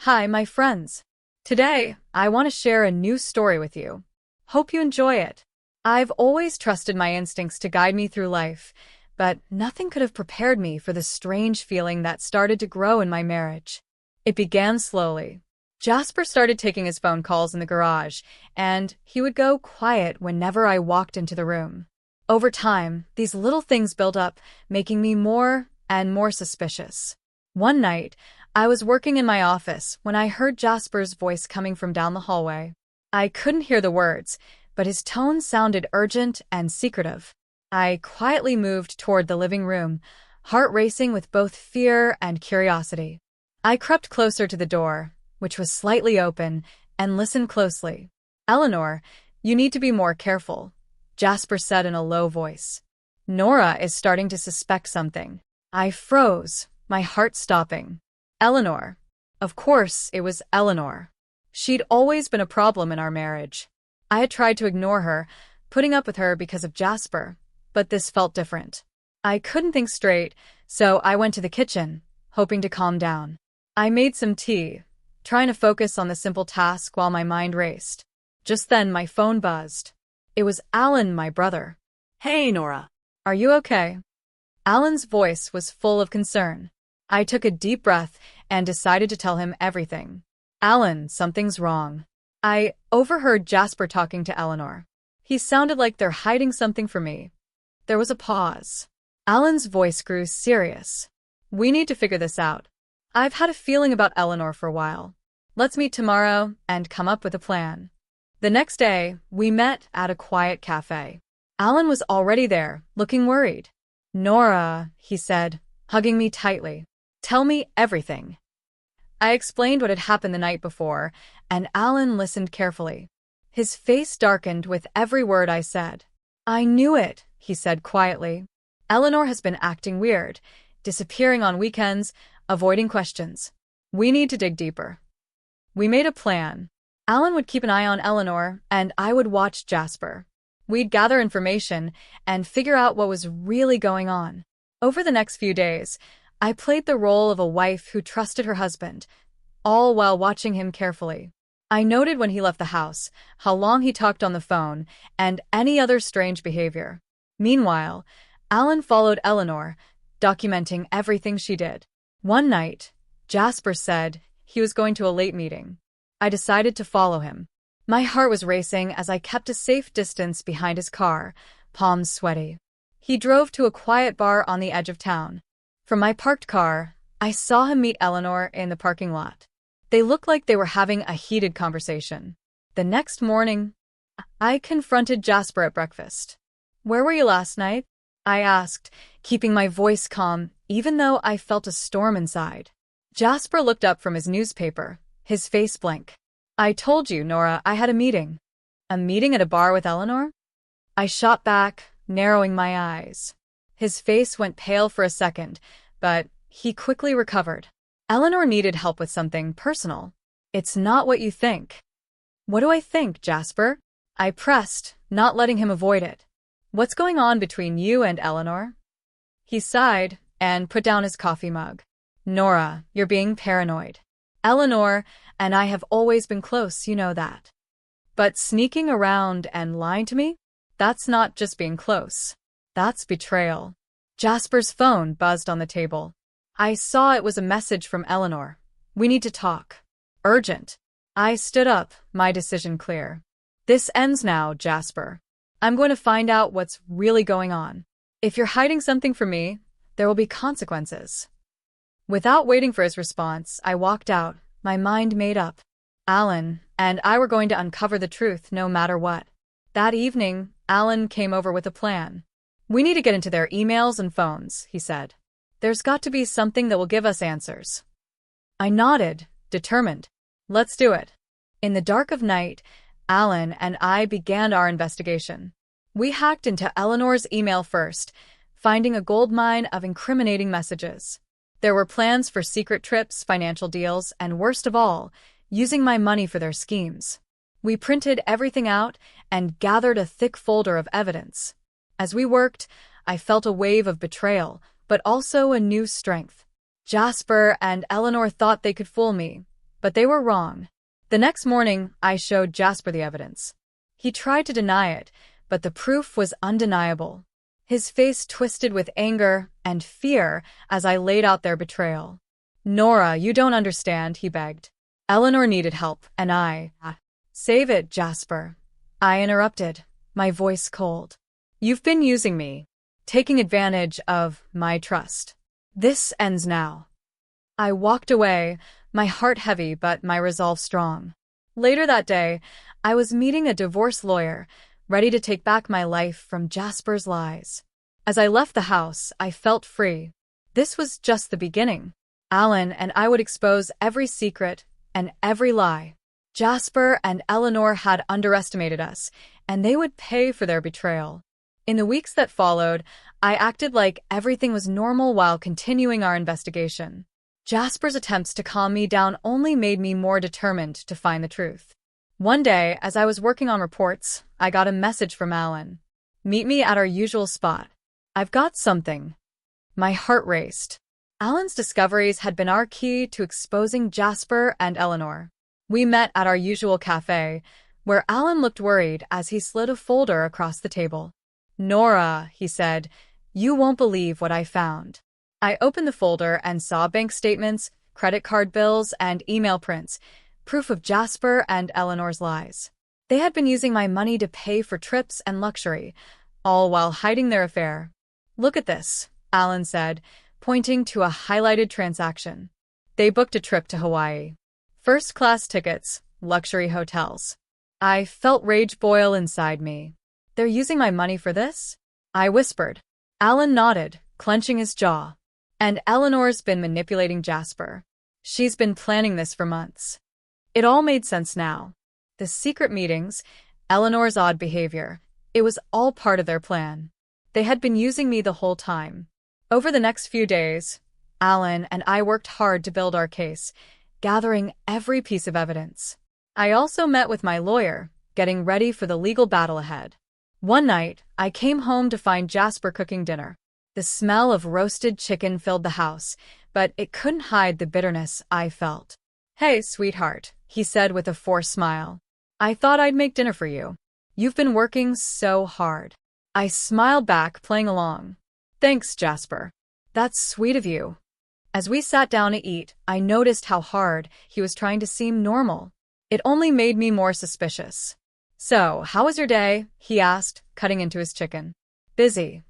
Hi, my friends. Today, I want to share a new story with you. Hope you enjoy it. I've always trusted my instincts to guide me through life, but nothing could have prepared me for the strange feeling that started to grow in my marriage. It began slowly. Jasper started taking his phone calls in the garage, and he would go quiet whenever I walked into the room. Over time, these little things built up, making me more and more suspicious. One night, I was working in my office when I heard Jasper's voice coming from down the hallway. I couldn't hear the words, but his tone sounded urgent and secretive. I quietly moved toward the living room, heart racing with both fear and curiosity. I crept closer to the door, which was slightly open, and listened closely. "Eleanor, you need to be more careful," Jasper said in a low voice. "Nora is starting to suspect something." I froze, my heart stopping. Eleanor. Of course, it was Eleanor. She'd always been a problem in our marriage. I had tried to ignore her, putting up with her because of Jasper, but this felt different. I couldn't think straight, so I went to the kitchen, hoping to calm down. I made some tea, trying to focus on the simple task while my mind raced. Just then, my phone buzzed. It was Alan, my brother. Hey, Nora. "Are you okay?" Alan's voice was full of concern. I took a deep breath and decided to tell him everything. "Alan, something's wrong." I overheard Jasper talking to Eleanor. He sounded like they're hiding something from me. There was a pause. Alan's voice grew serious. "We need to figure this out. I've had a feeling about Eleanor for a while. Let's meet tomorrow and come up with a plan." The next day, we met at a quiet cafe. Alan was already there, looking worried. "Nora," he said, hugging me tightly. "Tell me everything." I explained what had happened the night before, and Alan listened carefully. His face darkened with every word I said. "I knew it," he said quietly. "Eleanor has been acting weird, disappearing on weekends, avoiding questions. We need to dig deeper." We made a plan. Alan would keep an eye on Eleanor, and I would watch Jasper. We'd gather information and figure out what was really going on. Over the next few days, I played the role of a wife who trusted her husband, all while watching him carefully. I noted when he left the house, how long he talked on the phone, and any other strange behavior. Meanwhile, Alan followed Eleanor, documenting everything she did. One night, Jasper said he was going to a late meeting. I decided to follow him. My heart was racing as I kept a safe distance behind his car, palms sweaty. He drove to a quiet bar on the edge of town. From my parked car, I saw him meet Eleanor in the parking lot. They looked like they were having a heated conversation. The next morning, I confronted Jasper at breakfast. "Where were you last night?" I asked, keeping my voice calm even though I felt a storm inside. Jasper looked up from his newspaper, his face blank. "I told you, Nora, I had a meeting." "A meeting at a bar with Eleanor?" I shot back, narrowing my eyes. His face went pale for a second, but he quickly recovered. "Eleanor needed help with something personal. It's not what you think." "What do I think, Jasper?" I pressed, not letting him avoid it. "What's going on between you and Eleanor?" He sighed and put down his coffee mug. "Nora, you're being paranoid. Eleanor and I have always been close, you know that. But sneaking around and lying to me? That's not just being close. That's betrayal." Jasper's phone buzzed on the table. I saw it was a message from Eleanor. "We need to talk. Urgent." I stood up, my decision clear. "This ends now, Jasper. I'm going to find out what's really going on. If you're hiding something from me, there will be consequences." Without waiting for his response, I walked out, my mind made up. Alan and I were going to uncover the truth no matter what. That evening, Alan came over with a plan. "We need to get into their emails and phones," he said. "There's got to be something that will give us answers." I nodded, determined. "Let's do it." In the dark of night, Alan and I began our investigation. We hacked into Eleanor's email first, finding a goldmine of incriminating messages. There were plans for secret trips, financial deals, and worst of all, using my money for their schemes. We printed everything out and gathered a thick folder of evidence. As we worked, I felt a wave of betrayal, but also a new strength. Jasper and Eleanor thought they could fool me, But they were wrong. The next morning, I showed Jasper the evidence. He tried to deny it, but the proof was undeniable. His face twisted with anger and fear as I laid out their betrayal. "Nora, you don't understand," he begged. "Eleanor needed help, and I—" "Save it, Jasper," I interrupted, my voice cold. "You've been using me, taking advantage of my trust. This ends now." I walked away, my heart heavy but my resolve strong. Later that day, I was meeting a divorce lawyer, ready to take back my life from Jasper's lies. As I left the house, I felt free. This was just the beginning. Alan and I would expose every secret and every lie. Jasper and Eleanor had underestimated us, and they would pay for their betrayal. In the weeks that followed, I acted like everything was normal while continuing our investigation. Jasper's attempts to calm me down only made me more determined to find the truth. One day, as I was working on reports, I got a message from Alan. "Meet me at our usual spot. I've got something." My heart raced. Alan's discoveries had been our key to exposing Jasper and Eleanor. We met at our usual cafe, where Alan looked worried as he slid a folder across the table. "Nora," he said, "you won't believe what I found." I opened the folder and saw bank statements, credit card bills, and email prints, proof of Jasper and Eleanor's lies. They had been using my money to pay for trips and luxury, all while hiding their affair. "Look at this," Alan said, pointing to a highlighted transaction. They booked a trip to Hawaii. First-class tickets, luxury hotels. I felt rage boil inside me. "They're using my money for this?" I whispered. Alan nodded, clenching his jaw. "And Eleanor's been manipulating Jasper. She's been planning this for months." It all made sense now. The secret meetings, Eleanor's odd behavior, it was all part of their plan. They had been using me the whole time. Over the next few days, Alan and I worked hard to build our case, gathering every piece of evidence. I also met with my lawyer, getting ready for the legal battle ahead. One night, I came home to find Jasper cooking dinner. The smell of roasted chicken filled the house, but it couldn't hide the bitterness I felt. "Hey, sweetheart," he said with a forced smile. "I thought I'd make dinner for you. You've been working so hard." I smiled back, playing along. "Thanks, Jasper. That's sweet of you." As we sat down to eat, I noticed how hard he was trying to seem normal. It only made me more suspicious. "So, how was your day?" he asked, cutting into his chicken. "Busy,"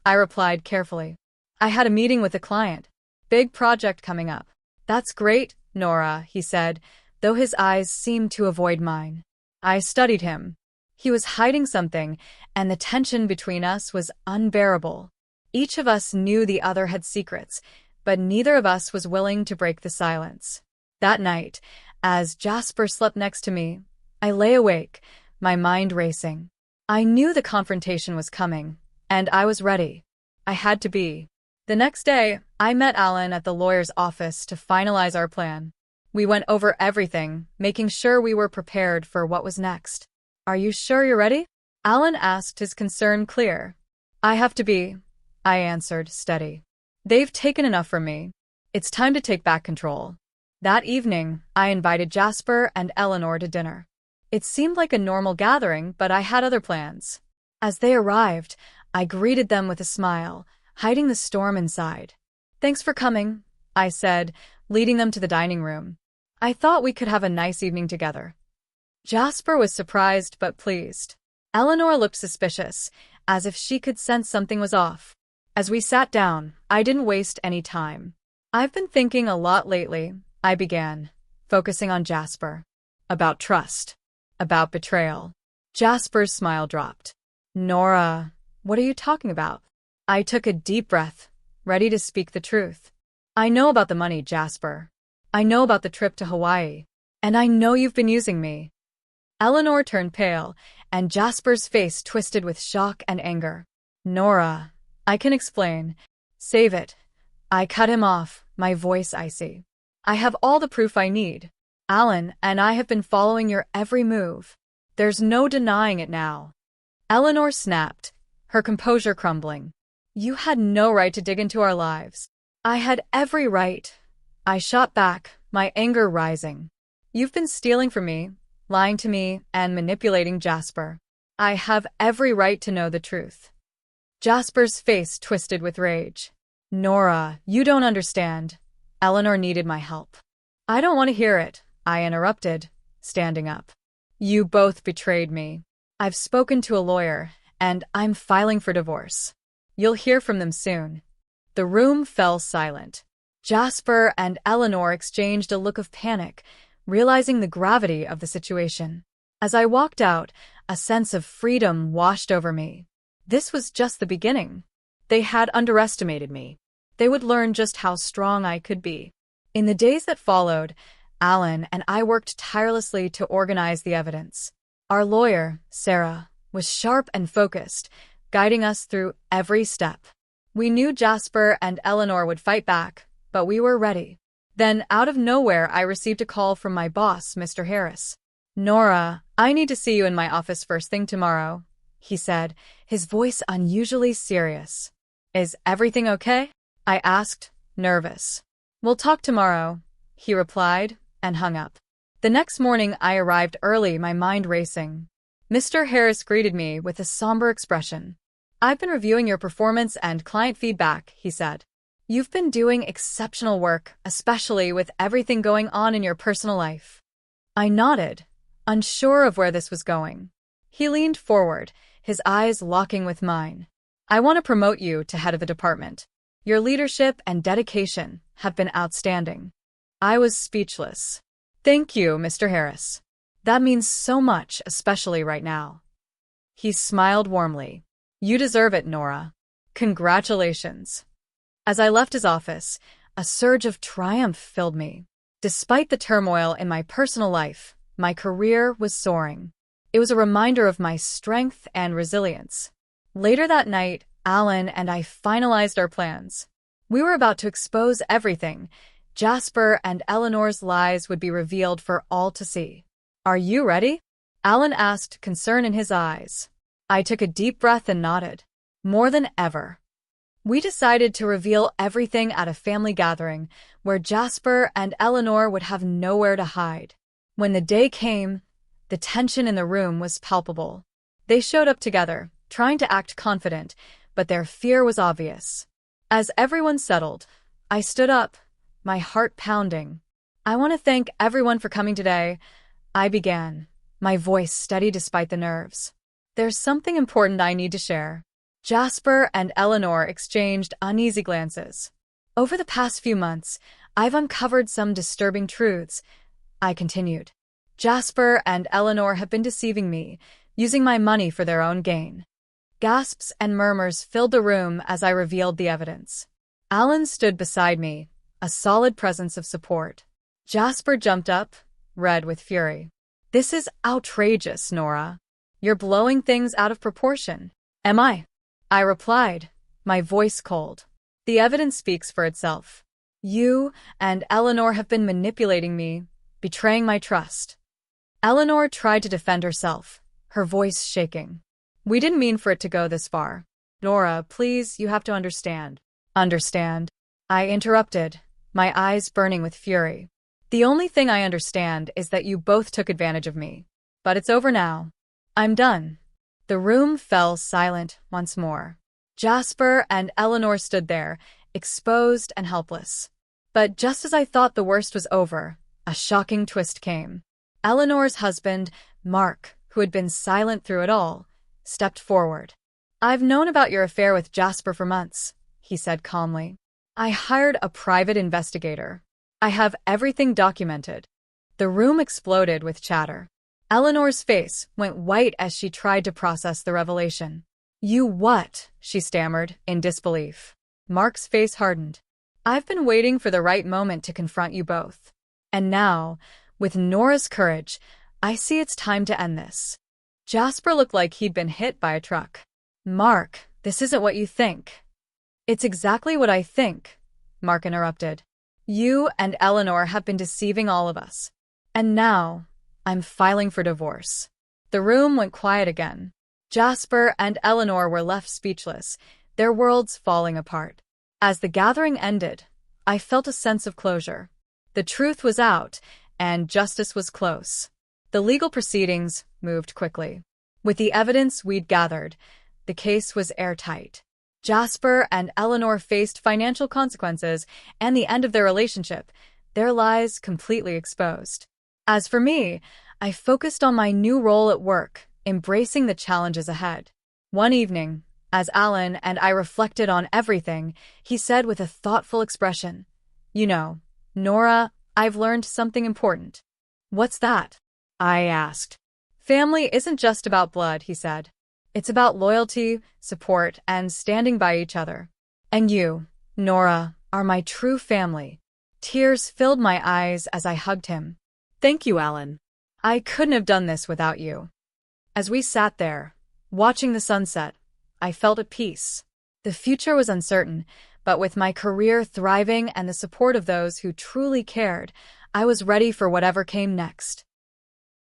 I replied carefully. "I had a meeting with a client. Big project coming up." "That's great, Nora," he said, though his eyes seemed to avoid mine. I studied him. He was hiding something, and the tension between us was unbearable. Each of us knew the other had secrets, but neither of us was willing to break the silence. That night, as Jasper slept next to me, I lay awake, my mind racing. I knew the confrontation was coming, and I was ready. I had to be. The next day, I met Alan at the lawyer's office to finalize our plan. We went over everything, making sure we were prepared for what was next. "Are you sure you're ready?" Alan asked, his concern clear. "I have to be," I answered, steady. "They've taken enough from me. It's time to take back control." That evening, I invited Jasper and Eleanor to dinner. It seemed like a normal gathering, but I had other plans. As they arrived, I greeted them with a smile, hiding the storm inside. "Thanks for coming," I said, leading them to the dining room. "I thought we could have a nice evening together." Jasper was surprised but pleased. Eleanor looked suspicious, as if she could sense something was off. As we sat down, I didn't waste any time. "I've been thinking a lot lately," I began, focusing on Jasper. "About trust. About betrayal." Jasper's smile dropped. "Nora, what are you talking about?" I took a deep breath, ready to speak the truth. "I know about the money, Jasper. I know about the trip to Hawaii. And I know you've been using me." Eleanor turned pale, and Jasper's face twisted with shock and anger. "Nora, I can explain." "Save it." I cut him off, my voice icy. "I have all the proof I need. Alan and I have been following your every move. There's no denying it now." Eleanor snapped, her composure crumbling. "You had no right to dig into our lives." "I had every right." I shot back, my anger rising. You've been stealing from me, lying to me, and manipulating Jasper. I have every right to know the truth." Jasper's face twisted with rage. "Nora, you don't understand. Eleanor needed my help." "I don't want to hear it," I interrupted, standing up. "You both betrayed me. I've spoken to a lawyer, and I'm filing for divorce. You'll hear from them soon." The room fell silent. Jasper and Eleanor exchanged a look of panic, realizing the gravity of the situation. As I walked out, a sense of freedom washed over me. This was just the beginning. They had underestimated me. They would learn just how strong I could be. In the days that followed, Alan and I worked tirelessly to organize the evidence. Our lawyer, Sarah, was sharp and focused, guiding us through every step. We knew Jasper and Eleanor would fight back, but we were ready. Then, out of nowhere, I received a call from my boss, Mr. Harris. "Nora, I need to see you in my office first thing tomorrow," he said, his voice unusually serious. "Is everything okay?" I asked, nervous. "We'll talk tomorrow," he replied, and hung up. The next morning I arrived early, my mind racing. Mr. Harris greeted me with a somber expression. "I've been reviewing your performance and client feedback," he said. "You've been doing exceptional work, especially with everything going on in your personal life." I nodded, unsure of where this was going. He leaned forward, his eyes locking with mine. "I want to promote you to head of the department. Your leadership and dedication have been outstanding." I was speechless. "Thank you, Mr. Harris. That means so much, especially right now." He smiled warmly. "You deserve it, Nora. Congratulations." As I left his office, a surge of triumph filled me. Despite the turmoil in my personal life, my career was soaring. It was a reminder of my strength and resilience. Later that night, Alan and I finalized our plans. We were about to expose everything. Jasper and Eleanor's lies would be revealed for all to see. "Are you ready?" Alan asked, concern in his eyes. I took a deep breath and nodded. More than ever. We decided to reveal everything at a family gathering, where Jasper and Eleanor would have nowhere to hide. When the day came, the tension in the room was palpable. They showed up together, trying to act confident, but their fear was obvious. As everyone settled, I stood up, my heart pounding. "I want to thank everyone for coming today," I began, my voice steady despite the nerves. "There's something important I need to share." Jasper and Eleanor exchanged uneasy glances. "Over the past few months, I've uncovered some disturbing truths," I continued. "Jasper and Eleanor have been deceiving me, using my money for their own gain." Gasps and murmurs filled the room as I revealed the evidence. Alan stood beside me, a solid presence of support. Jasper jumped up, red with fury. "This is outrageous, Nora. You're blowing things out of proportion." "Am I?" I replied, my voice cold. "The evidence speaks for itself. You and Eleanor have been manipulating me, betraying my trust." Eleanor tried to defend herself, her voice shaking. "We didn't mean for it to go this far. Nora, please, you have to understand." "Understand?" I interrupted, my eyes burning with fury. "The only thing I understand is that you both took advantage of me. But it's over now. I'm done." The room fell silent once more. Jasper and Eleanor stood there, exposed and helpless. But just as I thought the worst was over, a shocking twist came. Eleanor's husband, Mark, who had been silent through it all, stepped forward. "I've known about your affair with Jasper for months," he said calmly. "I hired a private investigator. I have everything documented." The room exploded with chatter. Eleanor's face went white as she tried to process the revelation. "You what?" she stammered, in disbelief. Mark's face hardened. "I've been waiting for the right moment to confront you both. And now, with Nora's courage, I see it's time to end this." Jasper looked like he'd been hit by a truck. "Mark, this isn't what you think." "It's exactly what I think," Mark interrupted. "You and Eleanor have been deceiving all of us. And now, I'm filing for divorce." The room went quiet again. Jasper and Eleanor were left speechless, their worlds falling apart. As the gathering ended, I felt a sense of closure. The truth was out, and justice was close. The legal proceedings moved quickly. With the evidence we'd gathered, the case was airtight. Jasper and Eleanor faced financial consequences and the end of their relationship, their lies completely exposed. As for me, I focused on my new role at work, embracing the challenges ahead. One evening, as Alan and I reflected on everything, he said with a thoughtful expression, "You know, Nora, I've learned something important." "What's that?" I asked. "Family isn't just about blood," he said. "It's about loyalty, support, and standing by each other. And you, Nora, are my true family." Tears filled my eyes as I hugged him. "Thank you, Alan. I couldn't have done this without you." As we sat there, watching the sunset, I felt at peace. The future was uncertain, but with my career thriving and the support of those who truly cared, I was ready for whatever came next.